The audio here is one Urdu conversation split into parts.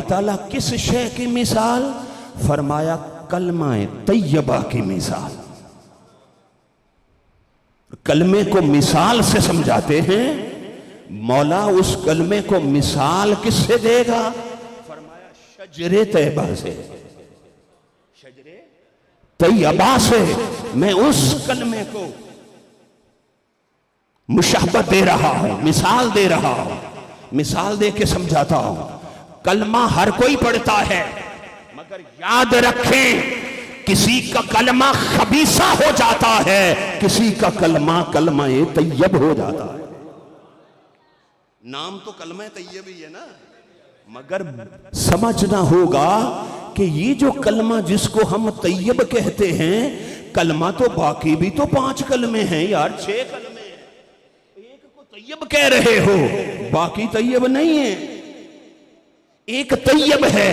تعالیٰ کس شے کی مثال؟ فرمایا کلمہ طیبہ کی مثال. کلمے کو مثال سے سمجھاتے ہیں. مولا اس کلمے کو مثال کس سے دے گا؟ فرمایا شجر طیبہ سے. شجر طیبہ سے میں اس کلمے کو مشابہت دے رہا ہوں، مثال دے رہا ہوں، مثال دے کے سمجھاتا ہوں. کلمہ ہر کوئی پڑھتا ہے، مگر یاد رکھیں کسی کا کلمہ خبیثہ ہو جاتا ہے، کسی کا کلمہ کلمہ طیب ہو جاتا ہے. نام تو کلمہ طیب ہی ہے نا، مگر سمجھنا ہوگا کہ یہ جو کلمہ جس کو ہم طیب کہتے ہیں، کلمہ تو باقی بھی تو 5 کلمے ہیں یار، 6 کلمے ہیں. ایک کو طیب کہہ رہے ہو، باقی طیب نہیں ہے. ایک طیب ہے،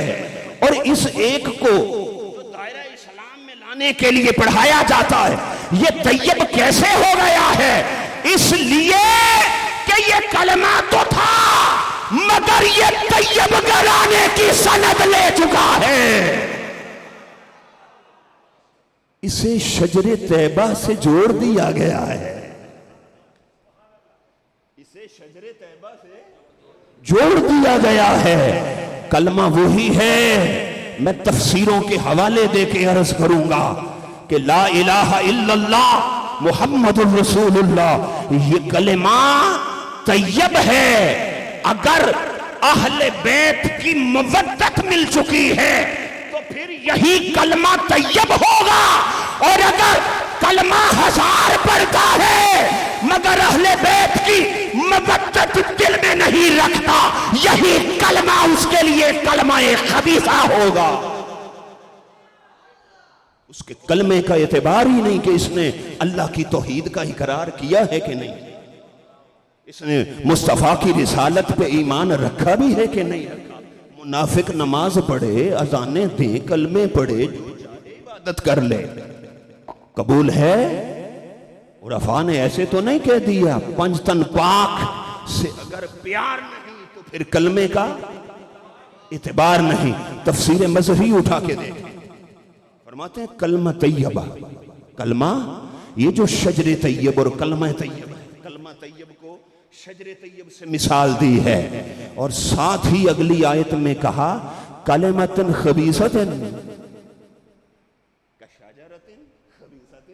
اور اس ایک کو جو دائرہ اسلام میں لانے کے لیے پڑھایا جاتا ہے. یہ طیب کیسے ہو گیا ہے؟ اس لیے کہ یہ کلمہ تو تھا، مگر یہ طیب گرانے کی سند لے چکا ہے. اسے شجر طیبہ سے جوڑ دیا گیا ہے. اسے شجر طیبہ سے جوڑ دیا گیا ہے. کلمہ وہی ہے. میں تفسیروں کے حوالے دے کے عرض کروں گا کہ لا الہ الا اللہ محمد الرسول اللہ یہ کلمہ طیب ہے. اگر اہل بیت کی مودت مل چکی ہے تو پھر یہی کلمہ طیب ہوگا. اور اگر کلمہ 1000 پڑھتا ہے مگر اہل بیت کی مودت دل میں نہیں رکھتا، یہی کلمہ اس کے لیے کلمہ خبیثہ ہوگا. اس کے کلمے کا اعتبار ہی نہیں کہ اس نے اللہ کی توحید کا اقرار کیا ہے کہ نہیں، اس نے مصطفیٰ کی رسالت پہ ایمان رکھا بھی ہے کہ نہیں رکھا. منافق نماز پڑھے، اذانیں دیں، کلمے پڑھے، جو چاہے عبادت کر لے، قبول ہے. عرفاء نے ایسے تو نہیں کہہ دیا. پنج تن پاک سے اگر پیار نہیں تو پھر کلمے کا اعتبار نہیں. تفسیر مظہری اٹھا کے دیکھیں، فرماتے ہیں کلمہ طیبہ، کلمہ یہ جو شجر طیب اور کلمہ طیب ہے، کلمہ طیب کو شجر طیب سے مثال دی ہے. اور ساتھ ہی اگلی آیت میں کہا کلمۃ خبیثۃ کشجرۃ خبیثۃ.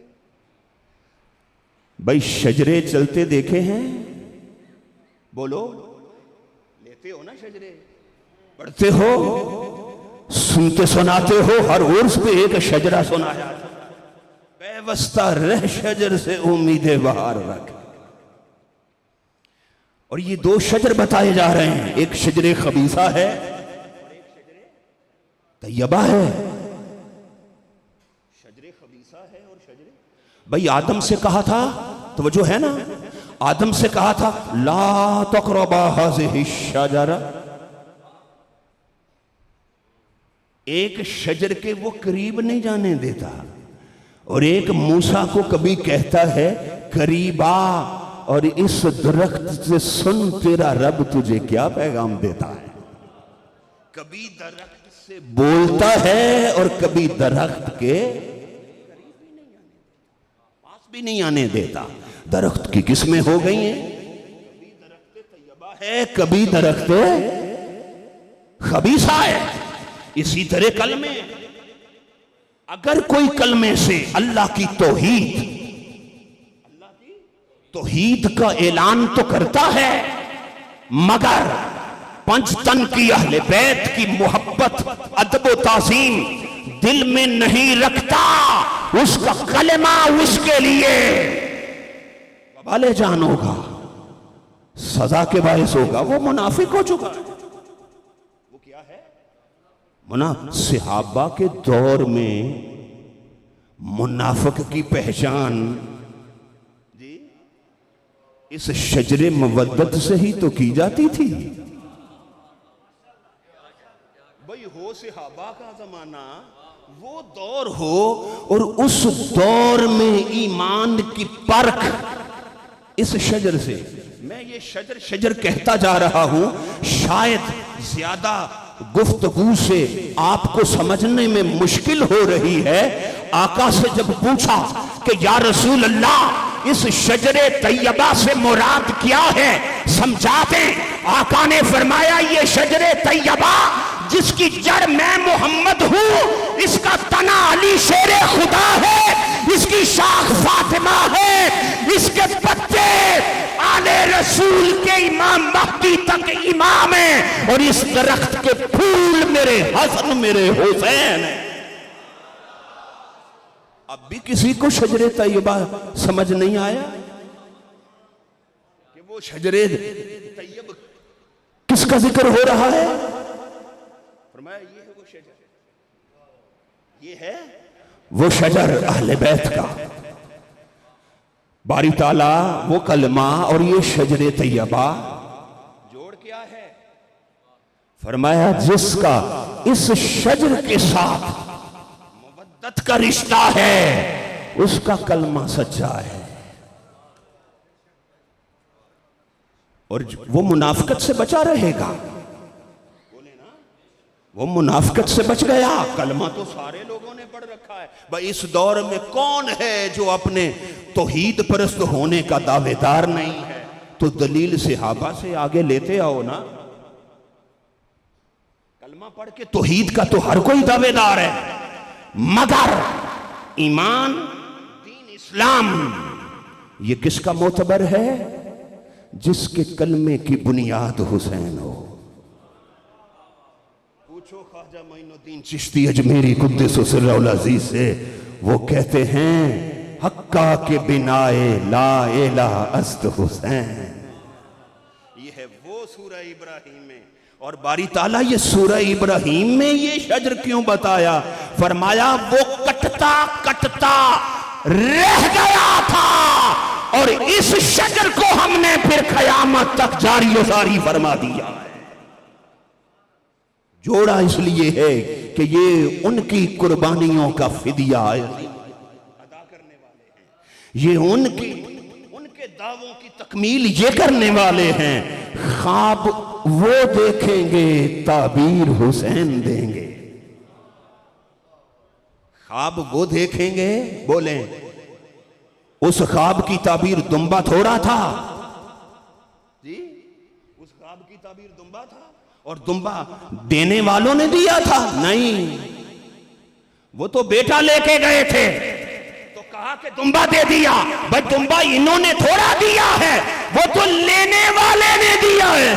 بھائی شجرے چلتے دیکھے ہیں؟ بولو، لیتے ہو نا شجرے، پڑھتے ہو، سنتے سناتے ہو. ہر عرس پہ ایک شجرہ سنایا، پیوستہ رہ شجر سے امید بہار رکھ. اور یہ 2 شجر بتائے جا رہے ہیں، ایک شجر خبیثہ ہے اور ایک شجر طیبہ ہے. شجر خبیثہ ہے اور شجر، بھائی آدم سے کہا تھا، توجہ ہے نا، آدم سے کہا تھا لا تقربا هذه الشجرہ. ایک شجر کے وہ قریب نہیں جانے دیتا، اور ایک موسیٰ کو کبھی کہتا ہے قریبا، اور اس درخت سے سن تیرا رب تجھے کیا پیغام دیتا ہے. کبھی درخت سے بولتا ہے اور کبھی درخت کے پاس بھی نہیں آنے دیتا. درخت کی قسمیں ہو گئی ہیں، کبھی درخت طیبہ ہے، کبھی درخت خبیثہ ہے. اسی طرح کلمے، اگر کوئی کلمے سے اللہ کی توحید کا اعلان تو کرتا ہے، مگر پنج تن کی اہل بیت کی محبت، ادب و تعظیم دل میں نہیں رکھتا، اس کا کلمہ اس کے لیے وبال جان ہوگا، سزا کے باعث ہوگا. وہ منافق ہو چکا ہے. وہ کیا ہے؟ صحابہ کے دور میں منافق کی پہچان جی اس شجر مودت سے ہی تو کی جاتی تھی. بھئی ہو صحابہ کا زمانہ، وہ دور ہو، اور اس دور میں ایمان کی پرکھ اس شجر سے. میں یہ شجر کہتا جا رہا ہوں، شاید زیادہ گفتگو سے آپ کو سمجھنے میں مشکل ہو رہی ہے، آقا سے جب پوچھا کہ یا رسول اللہ اس شجر طیبہ سے مراد کیا ہے سمجھا دیں، آقا نے فرمایا یہ شجر طیبہ جس کی جڑ میں محمد ہوں، اس کا تنا علی شیر خدا ہے، اس کی شاخ فاطمہ ہے، اس کے پتے آل رسول کے امام مہدی تک امام ہیں، اور اس درخت کے پھول میرے حسن میرے حسین ہیں۔ اب بھی کسی کو شجر طیبہ سمجھ نہیں آیا کہ وہ شجر طیب کس کا ذکر ہو رہا ہے؟ فرمایا یہ ہے وہ شجر، یہ ہے وہ شجر اہل بیت کا۔ باری تعالیٰ وہ کلمہ اور یہ شجر طیبہ جوڑ کیا ہے؟ فرمایا جس کا اس شجر کے ساتھ مودت کا رشتہ ہے اس کا کلمہ سچا ہے، اور وہ منافقت سے بچا رہے گا۔ وہ منافقت سے بچ گیا۔ کلمہ تو سارے لوگوں نے پڑھ رکھا ہے بھائی، اس دور میں کون ہے جو اپنے توحید پرست ہونے کا دعوے دار نہیں ہے؟ تو دلیل صحابہ سے آگے لیتے آؤ نا۔ کلمہ پڑھ کے توحید کا تو ہر کوئی دعوے دار ہے، مگر ایمان دین اسلام یہ کس کا معتبر ہے؟ جس کے کلمے کی بنیاد حسین ہو۔ پوچھو خواجہ معین الدین چشتی اجمیری قدس سرہ العزیز سے، وہ کہتے ہیں حقا کے بنائے لا الہ است حسین۔ یہ ہے وہ سورہ ابراہیم میں، اور باری تعالیٰ یہ سورہ ابراہیم میں یہ شجر کیوں بتایا؟ فرمایا وہ کٹتا کٹتا رہ گیا تھا، اور اس شجر کو ہم نے پھر قیامت تک جاری و ساری فرما دیا ہے۔ جوڑا اس لیے ہے کہ یہ ان کی قربانیوں کا فدیہ ادا کرنے والے ہیں، یہ ان کے دعووں کی تکمیل یہ کرنے والے ہیں۔ خواب وہ دیکھیں گے تعبیر حسین دیں گے۔ خواب وہ دیکھیں گے، بولیں اس خواب کی تعبیر دمبا تھوڑا تھا جی، اس خواب کی تعبیر دمبا تھا، اور دمبا دینے والوں نے دیا تھا؟ نہیں، وہ تو بیٹا لے کے گئے تھے تو کہا کہ دمبا دے دیا۔ بھائی دمبا انہوں نے تھوڑا دیا ہے، وہ تو لینے والے نے دیا ہے۔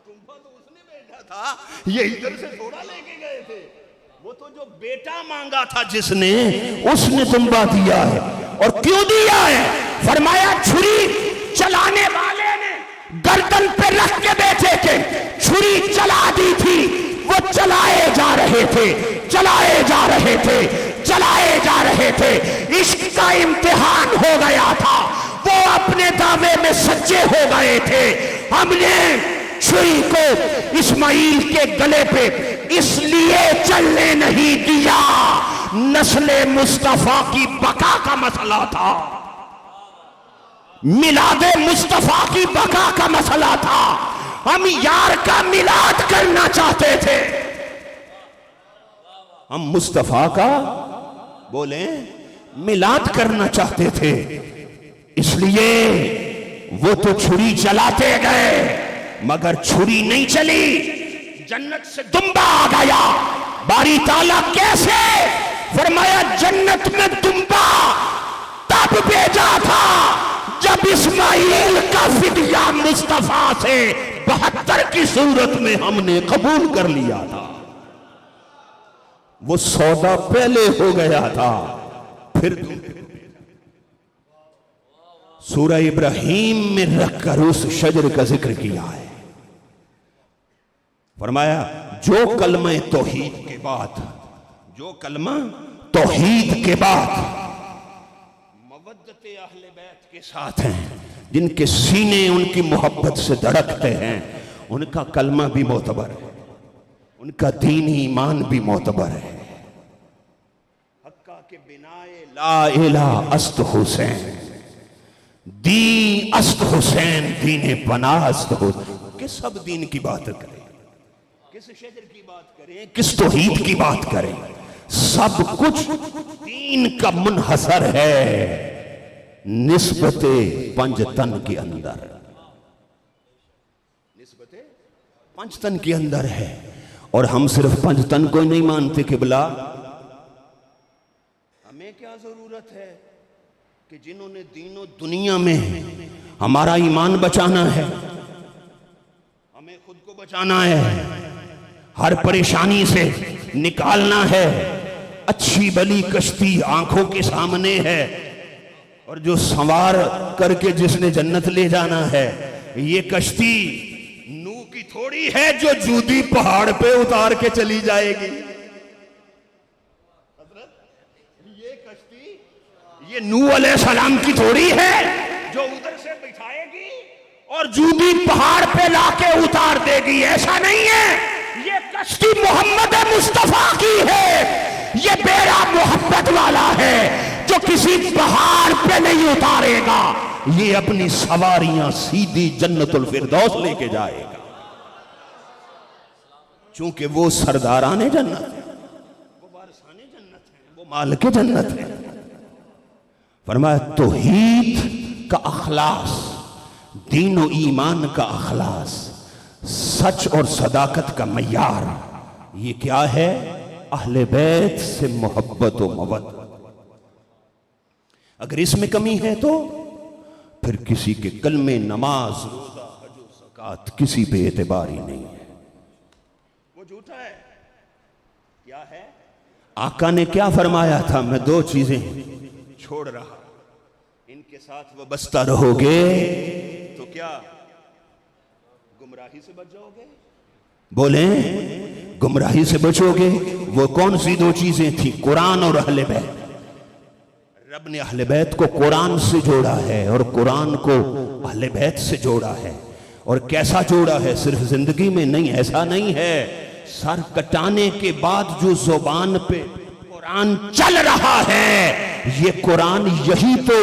دمبا تو اس نے بیٹا تھا، یہ ادھر سے تھوڑا لے کے گئے تھے، وہ تو جو بیٹا مانگا تھا جس نے، اس نے دمبا دیا ہے۔ اور کیوں دیا ہے؟ فرمایا چھری چلانے والے نے گردن پہ رکھ کے بیٹھے تھے، چھری چلا دی تھی، وہ چلائے جا رہے تھے، چلائے جا رہے تھے، چلائے جا رہے تھے۔ عشق کا امتحان ہو گیا تھا، وہ اپنے دعوے میں سچے ہو گئے تھے۔ ہم نے چھری کو اسماعیل کے گلے پہ اس لیے چلنے نہیں دیا، نسل مصطفیٰ کی بقا کا مسئلہ تھا، میلاد مصطفیٰ کی بقا کا مسئلہ تھا۔ ہم یار کا میلاد کرنا چاہتے تھے، ہم مصطفیٰ کا بولیں میلاد کرنا چاہتے تھے، اس لیے وہ تو چھری چلاتے گئے مگر چھری نہیں چلی، جنت سے دمبا آ گیا۔ باری تعالیٰ کیسے؟ فرمایا جنت میں دمبا تب بھیجا تھا جب اسماعیل کا فدیہ مصطفیٰ سے 72 کی صورت میں ہم نے قبول کر لیا تھا۔ وہ سودا پہلے ہو گیا تھا، پھر سورہ ابراہیم میں رکھ کر اس شجر کا ذکر کیا ہے۔ فرمایا جو کلمہ توحید کے بعد، جو کلمہ توحید کے بعد مودت اہل بیت کے ساتھ ہیں، جن کے سینے ان کی محبت سے دھڑکتے ہیں، ان کا کلمہ بھی معتبر ہے، ان کا دین ایمان بھی معتبر ہے۔ حقا کے بنائے لا الہ است حسین، دین است حسین، دین پناہ است حسین۔ کہ سب دین کی بات کریں، کس شجر کی بات کریں، کس توحید کی بات کریں، سب کچھ دین کا منحصر ہے نسبت پنجتن کے اندر، نسبت پنجتن کے اندر ہے۔ اور ہم صرف پنجتن کو نہیں مانتے قبلہ، ہمیں کیا ضرورت ہے کہ جنہوں نے دین و دنیا میں ہمارا ایمان بچانا ہے، ہمیں خود کو بچانا ہے، ہر پریشانی سے نکالنا ہے، اچھی بلی کشتی آنکھوں کے سامنے ہے، اور جو سوار کر کے جس نے جنت لے جانا ہے، یہ کشتی نو کی تھوڑی ہے جو جودی پہاڑ پہ اتار کے چلی جائے گی۔ حضرت یہ کشتی یہ نو علیہ السلام کی تھوڑی ہے جو ادھر سے بٹھائے گی اور جودی پہاڑ پہ لا کے اتار دے گی، ایسا نہیں ہے۔ یہ کشتی محمد مصطفیٰ کی ہے، یہ بیڑا محبت والا ہے جو کسی پہاڑ پہ نہیں اتارے گا، یہ اپنی سواریاں سیدھی جنت الفردوس لے کے جائے گا، چونکہ وہ سرداران جنت ہیں، وہ وارثان جنت ہیں، وہ مالک جنت ہیں۔ فرمایا توحید کا اخلاص، دین و ایمان کا اخلاص، سچ اور صداقت کا معیار، یہ کیا ہے؟ اہل بیت سے محبت و مودت۔ اگر اس میں کمی ہے تو پھر کسی کے کلمے، نماز، روزہ، حج و زکوٰۃ کسی پہ اعتبار ہی نہیں ہے، وہ جھوٹا ہے۔ کیا ہے؟ آقا نے کیا فرمایا تھا؟ میں دو چیزیں چھوڑ رہا، ان کے ساتھ وابستہ رہو گے تو کیا گمراہی سے بچ جاؤ گے؟ بولیں گمراہی سے بچو گے۔ وہ کون سی دو چیزیں تھیں؟ قرآن اور اہل بیت۔ رب نے اہل بیت کو قرآن سے جوڑا ہے اور قرآن کو اہل بیت سے جوڑا ہے، اور کیسا جوڑا ہے؟ صرف زندگی میں نہیں، ایسا نہیں ہے، سر کٹانے کے بعد جو زبان پہ قرآن چل رہا ہے، یہ قرآن یہی تو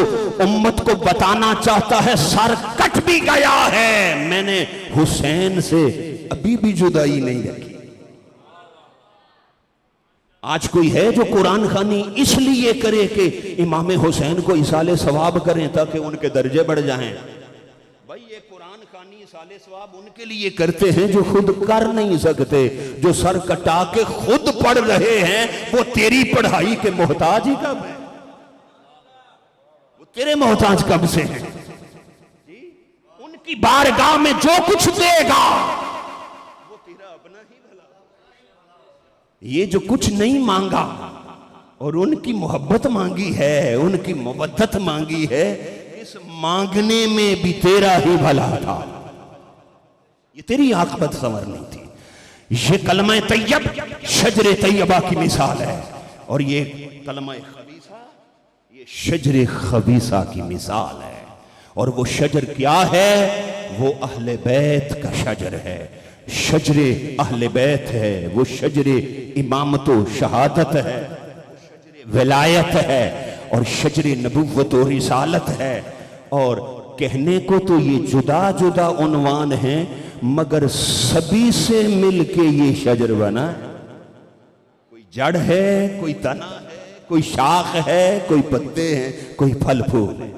امت کو بتانا چاہتا ہے، سر کٹ بھی گیا ہے، میں نے حسین سے ابھی بھی جدائی نہیں رکھی۔ آج کوئی ہے جو قرآن خوانی اس لیے کرے کہ امام حسین کو ایصال ثواب کریں تاکہ ان کے درجے بڑھ جائیں؟ بھائی یہ قرآن خوانی ایصال ثواب ان کے لیے کرتے ہیں جو خود کر نہیں سکتے، جو سر کٹا کے خود پڑھ رہے ہیں، وہ تیری پڑھائی کے محتاج ہی کب ہے؟ وہ تیرے محتاج کب سے ہیں؟ ان کی بارگاہ میں جو کچھ دے گا وہ تیرا اپنا ہی بھلا۔ یہ جو کچھ نہیں مانگا اور ان کی محبت مانگی ہے، ان کی مودت مانگی ہے، اس مانگنے میں بھی تیرا ہی بھلا تھا، یہ تیری عاقبت سنورنی تھی۔ یہ کلمہ طیب شجر طیبہ کی مثال ہے، اور یہ کلمہ خبیثہ یہ شجر خبیثہ کی مثال ہے۔ اور وہ شجر کیا ہے؟ وہ اہل بیت کا شجر ہے، شجر اہل بیت ہے، وہ شجر امامت و شہادت ہے، وہ شجر ولایت ہے، اور شجر نبوت و رسالت ہے۔ اور کہنے کو تو یہ جدا جدا عنوان ہیں، مگر سبھی سے مل کے یہ شجر بنا ہے۔ کوئی جڑ ہے، کوئی تنا ہے، کوئی شاخ ہے، کوئی پتے ہیں، کوئی پھل پھول ہے۔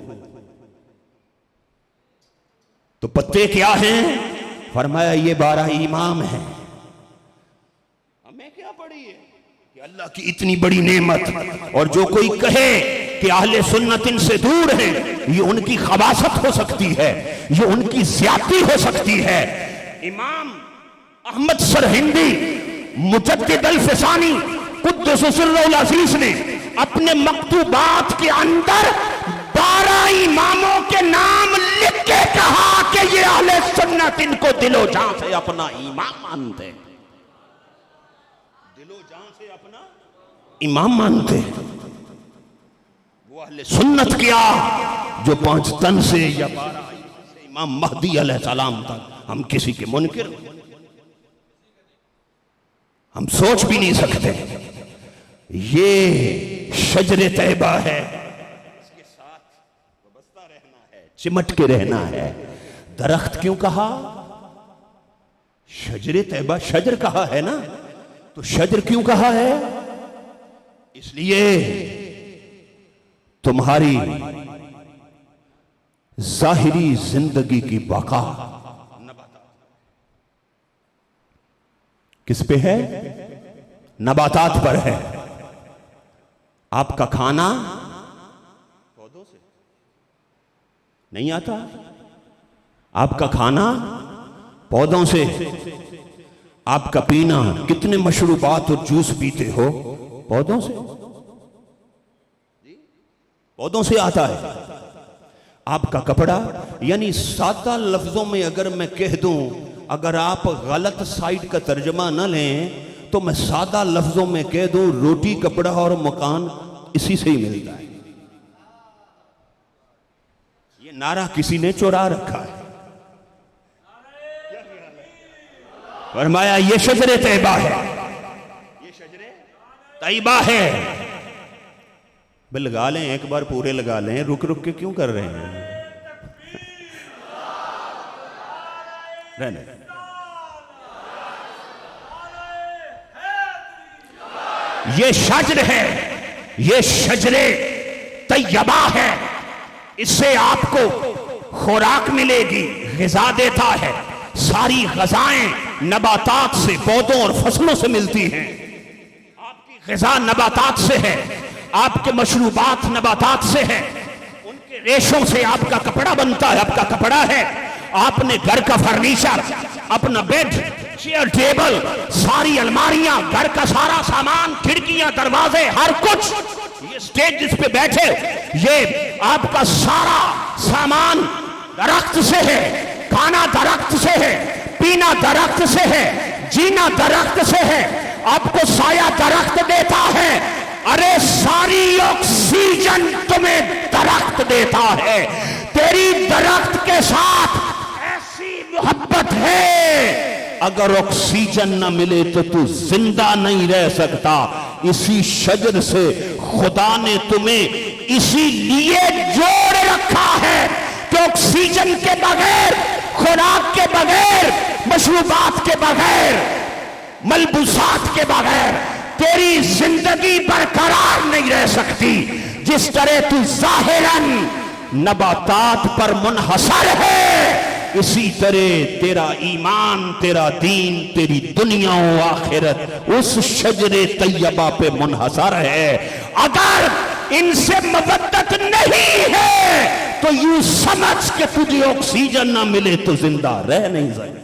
تو پتے کیا ہیں؟ فرمایا یہ 12 امام ہیں۔ ہمیں کیا پڑی ہے کہ اللہ کی اتنی بڑی نعمت، اور جو کوئی کہے کہ اہل سنت ان سے دور ہیں، یہ ان کی خباثت ہو سکتی ہے، یہ ان کی زیادتی ہو سکتی ہے۔ امام احمد سرہندی مجدد الفسانی قدس سرہ العزیز نے اپنے مکتوبات کے اندر 12 اماموں کے نام لکھ کے کہا کہ یہ اہل سنت ان کو دل و جان سے اپنا امام مانتے، دل و جان سے اپنا امام مانتے۔ وہ اہل سنت کیا جو 5 تن سے یا 12 سے امام مہدی علیہ السلام تک ہم کسی کے منکر، ہم سوچ بھی نہیں سکتے۔ یہ شجر طیبہ ہے، اس کے ساتھ وابستہ رہنا ہے، چمٹ کے رہنا ہے۔ درخت کیوں کہا؟ شجر طیبہ شجر کہا ہے نا، تو شجر کیوں کہا ہے؟ اس لیے تمہاری ظاہری زندگی کی بقا کس پہ ہے؟ نباتات پر ہے۔ آپ کا کھانا پودوں سے نہیں آتا، آپ کا کھانا پودوں سے، آپ کا پینا، کتنے مشروبات اور جوس پیتے ہو پودوں سے، پودوں سے آتا ہے۔ آپ کا کپڑا، یعنی سادہ لفظوں میں اگر میں کہہ دوں، اگر آپ غلط سائٹ کا ترجمہ نہ لیں تو میں سادہ لفظوں میں کہہ دوں روٹی، کپڑا اور مکان اسی سے ہی ملتا ہے۔ یہ نعرہ کسی نے چورا رکھا ہے۔ فرمایا یہ شجر طیبہ ہے، یہ شجر طیبہ ہے۔ لگا لیں ایک بار، پورے لگا لیں، رک رک کے کیوں کر رہے ہیں؟ رہنے یہ شجر ہے، یہ شجر طیبہ ہے، اس سے آپ کو خوراک ملے گی، غذا دیتا ہے۔ ساری غذائیں نباتات سے، پودوں اور فصلوں سے ملتی ہیں۔ آپ کی غذا نباتات سے ہے، آپ کے مشروبات نباتات سے ہیں، ان کے ریشوں سے آپ کا کپڑا بنتا ہے، آپ کا کپڑا ہے۔ آپ نے گھر کا فرنیچر، اپنا بیڈ، چیئر، ٹیبل، ساری الماریاں، گھر کا سارا سامان، کھڑکیاں، دروازے، ہر کچھ، یہ سٹیج جس پہ بیٹھے، یہ آپ کا سارا سامان درخت سے ہے، کھانا درخت سے ہے، پینا درخت سے ہے، جینا درخت سے ہے، آپ کو سایہ درخت دیتا ہے۔ ارے ساری آکسیجن تمہیں درخت دیتا ہے۔ تیری درخت کے ساتھ ایسی محبت ہے، اگر آکسیجن نہ ملے تو تو زندہ نہیں رہ سکتا۔ اسی شجر سے خدا نے تمہیں اسی لیے جوڑ رکھا ہے کہ آکسیجن کے بغیر، خوراک کے بغیر، مشروبات کے بغیر، ملبوسات کے بغیر تیری زندگی برقرار نہیں رہ سکتی۔ جس طرح تو ظاہراً نباتات پر منحصر ہے، اسی طرح تیرا ایمان، تیرا دین، تیری دنیا و آخرت اس شجر طیبہ پہ منحصر ہے۔ اگر ان سے مودت نہیں ہے تو یوں سمجھ کہ تجھے آکسیجن نہ ملے تو زندہ رہ نہیں سکتا۔